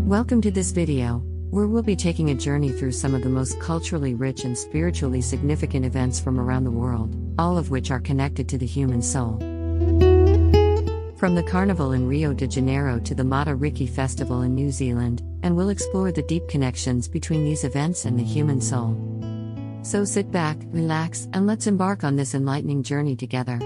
Welcome to this video, where we'll be taking a journey through some of the most culturally rich and spiritually significant events from around the world, all of which are connected to the human soul. From the Carnaval in Rio de Janeiro to the Māori Festival in New Zealand, and we'll explore the deep connections between these events and the human soul. So sit back, relax, and let's embark on this enlightening journey together.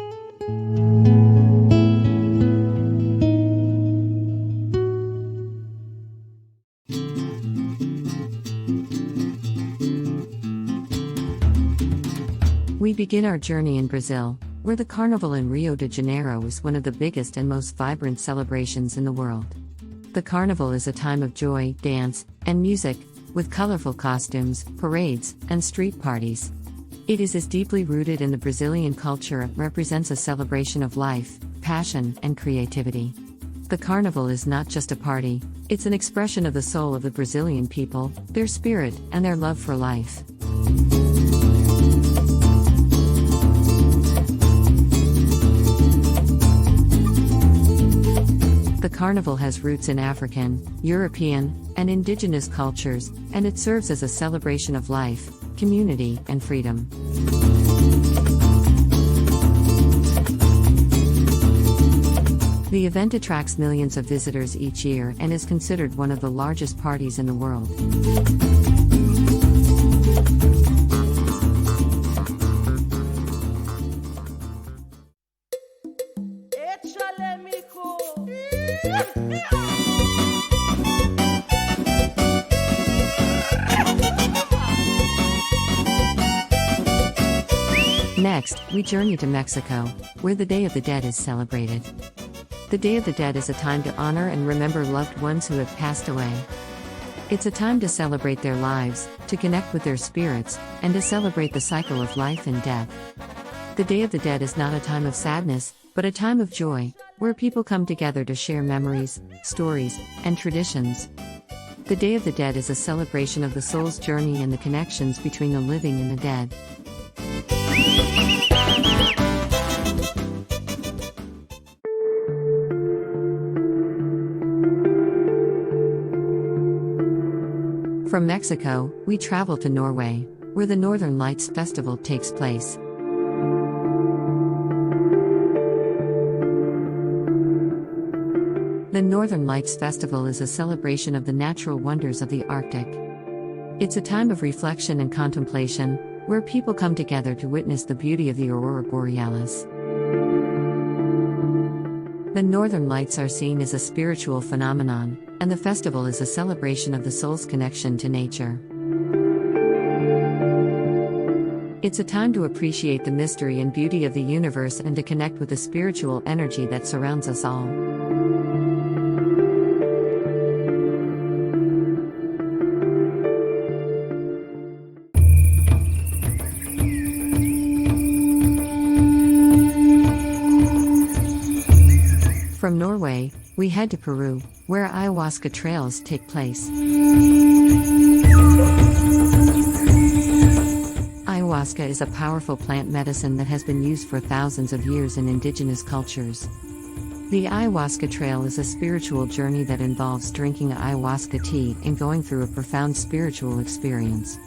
We begin our journey in Brazil, where the Carnival in Rio de Janeiro is one of the biggest and most vibrant celebrations in the world. The Carnival is a time of joy, dance, and music, with colorful costumes, parades, and street parties. It is as deeply rooted in the Brazilian culture and represents a celebration of life, passion, and creativity. The Carnival is not just a party, it's an expression of the soul of the Brazilian people, their spirit, and their love for life. The Carnival has roots in African, European, and indigenous cultures, and it serves as a celebration of life, community, and freedom. The event attracts millions of visitors each year and is considered one of the largest parties in the world. Next, we journey to Mexico, where the Day of the Dead is celebrated. The Day of the Dead is a time to honor and remember loved ones who have passed away. It's a time to celebrate their lives, to connect with their spirits, and to celebrate the cycle of life and death. The Day of the Dead is not a time of sadness, but a time of joy, where people come together to share memories, stories, and traditions. The Day of the Dead is a celebration of the soul's journey and the connections between the living and the dead. From Mexico, we travel to Norway, where the Northern Lights Festival takes place. The Northern Lights Festival is a celebration of the natural wonders of the Arctic. It's a time of reflection and contemplation, where people come together to witness the beauty of the aurora borealis. The Northern Lights are seen as a spiritual phenomenon, and the festival is a celebration of the soul's connection to nature. It's a time to appreciate the mystery and beauty of the universe and to connect with the spiritual energy that surrounds us all. From Norway, we head to Peru, where ayahuasca trails take place. Ayahuasca is a powerful plant medicine that has been used for thousands of years in indigenous cultures. The ayahuasca trail is a spiritual journey that involves drinking ayahuasca tea and going through a profound spiritual experience.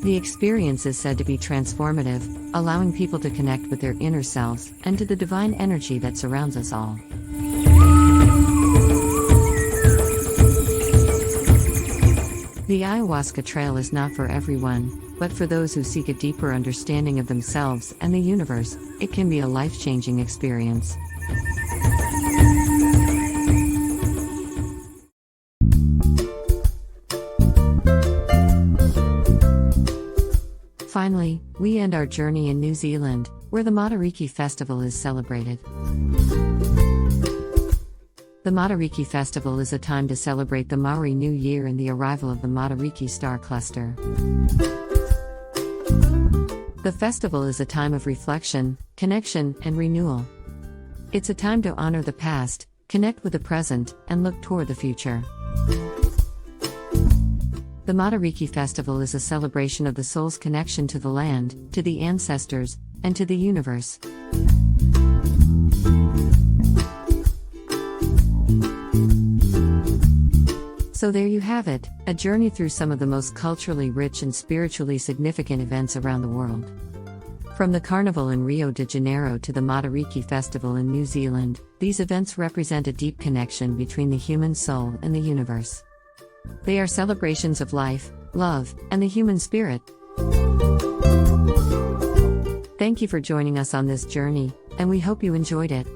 The experience is said to be transformative, allowing people to connect with their inner selves and to the divine energy that surrounds us all. The ayahuasca trail is not for everyone, but for those who seek a deeper understanding of themselves and the universe, it can be a life-changing experience. Finally, we end our journey in New Zealand, where the Māori Festival is celebrated. The Māori Festival is a time to celebrate the Maori New Year and the arrival of the Māori star cluster. The festival is a time of reflection, connection, and renewal. It's a time to honor the past, connect with the present, and look toward the future. The Māori Festival is a celebration of the soul's connection to the land, to the ancestors, and to the universe. So there you have it, a journey through some of the most culturally rich and spiritually significant events around the world. From the Carnaval in Rio de Janeiro to the Māori Festival in New Zealand, these events represent a deep connection between the human soul and the universe. They are celebrations of life, love, and the human spirit. Thank you for joining us on this journey, and we hope you enjoyed it.